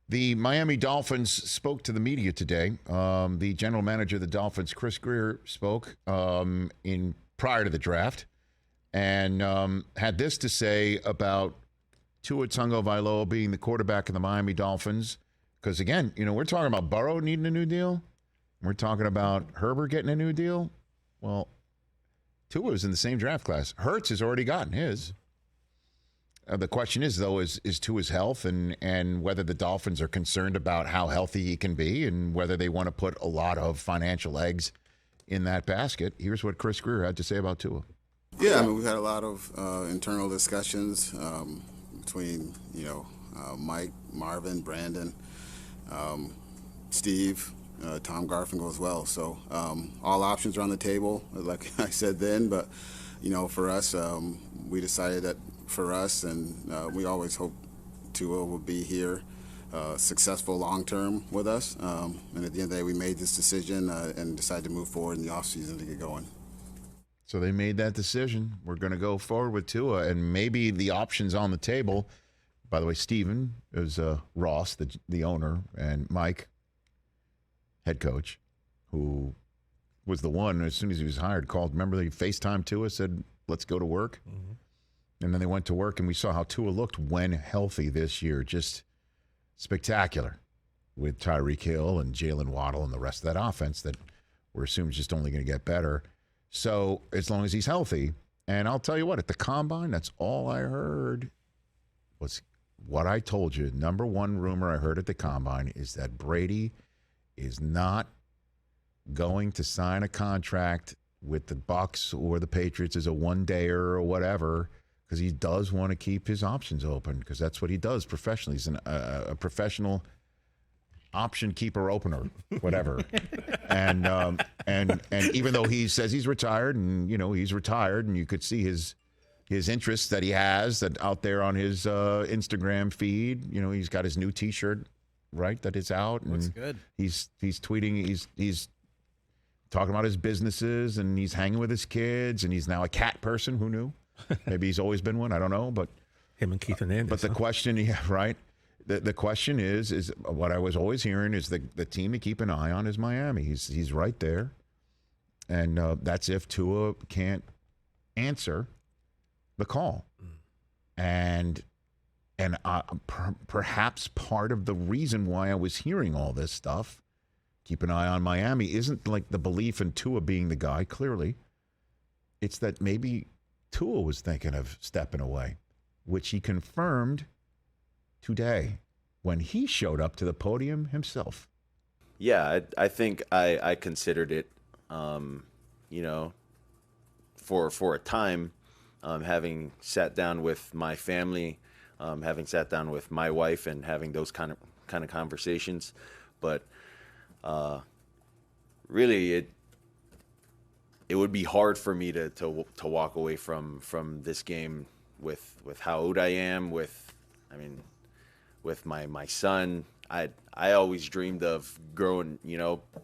The Miami Dolphins spoke to the media today. The general manager of the Dolphins, Chris Greer, spoke in prior to the draft and had this to say about Tua Tagovailoa being the quarterback of the Miami Dolphins. Because, again, we're talking about Burrow needing a new deal. We're talking about Herbert getting a new deal. Well, Tua is in the same draft class. Hurts has already gotten his. The question is, though, is Tua's health and whether the Dolphins are concerned about how healthy he can be and whether they want to put a lot of financial eggs in that basket. Here's what Chris Greer had to say about Tua. Yeah, we've had a lot of internal discussions between, Mike, Marvin, Brandon, Steve, Tom Garfinkel as well. So all options are on the table, like I said then. But, for us, we decided that for us, and we always hope Tua will be here, successful long-term with us. And at the end of the day, we made this decision and decided to move forward in the offseason to get going. So they made that decision. We're going to go forward with Tua, and maybe the options on the table. By the way, Steven is Ross, the owner, and Mike, head coach, who was the one, as soon as he was hired, called. Remember, they FaceTimed Tua, said, let's go to work. Mm-hmm. And then they went to work, and we saw how Tua looked when healthy this year. Just spectacular with Tyreek Hill and Jalen Waddle and the rest of that offense that we're assuming is just only going to get better. So as long as he's healthy, and I'll tell you what, at the Combine, that's all I heard was what I told you. Number one rumor I heard at the Combine is that Brady is not going to sign a contract with the Bucs or the Patriots as a one-dayer or whatever, because he does want to keep his options open, because that's what he does professionally. He's a professional option keeper opener, whatever. and even though he says he's retired, and he's retired, and you could see his interests that he has that out there on his Instagram feed. He's got his new T-shirt, right, that is out. And looks good. He's tweeting. He's talking about his businesses, and he's hanging with his kids, and he's now a cat person. Who knew? Maybe he's always been one. I don't know, but him and Keith Hernandez. But the question, right? The question is what I was always hearing is the team to keep an eye on is Miami. He's right there, and that's if Tua can't answer the call, and perhaps part of the reason why I was hearing all this stuff, keep an eye on Miami, isn't like the belief in Tua being the guy. Clearly, it's that maybe Tua was thinking of stepping away, which he confirmed today when he showed up to the podium himself. Yeah, I think I considered it, for a time, having sat down with my family, having sat down with my wife and having those kind of conversations. But really, it would be hard for me to walk away from this game with how old I am, with my son. I always dreamed of growing,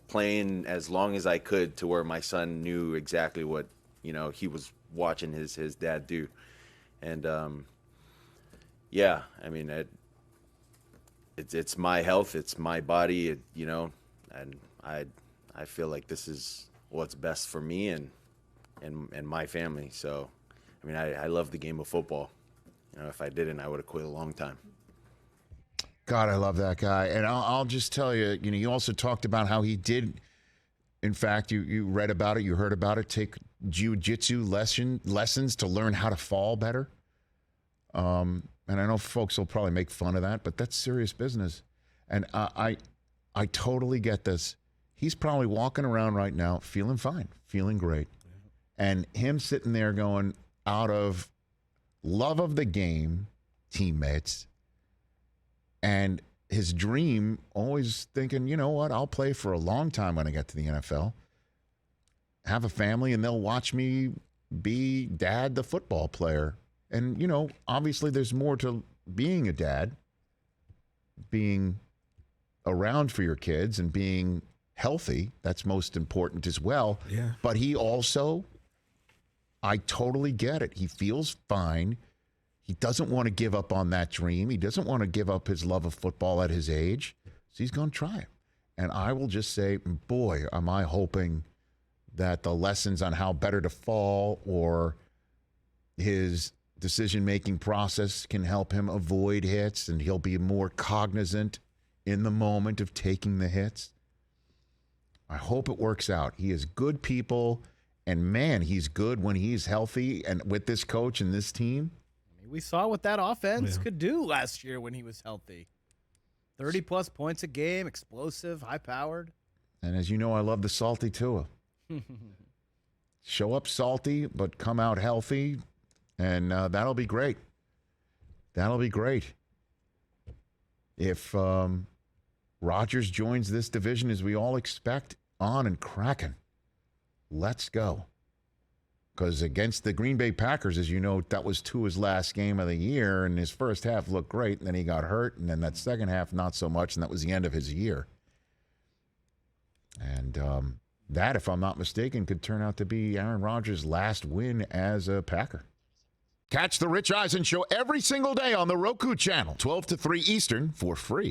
playing as long as I could to where my son knew exactly what, he was watching his dad do. And it's my health, it's my body, and I feel like this is what's best for me and my family. So, I love the game of football. If I didn't, I would have quit a long time. God, I love that guy. And I'll just tell you, you also talked about how he did, in fact, you read about it, you heard about it, take jiu-jitsu lessons to learn how to fall better. And I know folks will probably make fun of that, but that's serious business. And I totally get this. He's probably walking around right now feeling fine, feeling great. And him sitting there going, out of love of the game, teammates, and his dream, always thinking, you know what, I'll play for a long time when I get to the NFL, have a family, and they'll watch me be dad, the football player. And, obviously there's more to being a dad, being around for your kids and being healthy. That's most important as well. Yeah. But he also, I totally get it. He feels fine. He doesn't want to give up on that dream. He doesn't want to give up his love of football at his age. So he's going to try it. And I will just say, boy, am I hoping that the lessons on how better to fall or his decision-making process can help him avoid hits and he'll be more cognizant in the moment of taking the hits. I hope it works out. He is good people, and man, he's good when he's healthy and with this coach and this team. We saw what that offense could do last year when he was healthy. 30-plus points a game, explosive, high-powered. And as you know, I love the salty Tua. Show up salty, but come out healthy, and that'll be great. That'll be great. If Rodgers joins this division, as we all expect, on and cracking, let's go. Because against the Green Bay Packers, as you know, that was Tua's last game of the year, and his first half looked great, and then he got hurt, and then that second half, not so much, and that was the end of his year. And that, if I'm not mistaken, could turn out to be Aaron Rodgers' last win as a Packer. Catch the Rich Eisen Show every single day on the Roku channel, 12 to 3 Eastern, for free.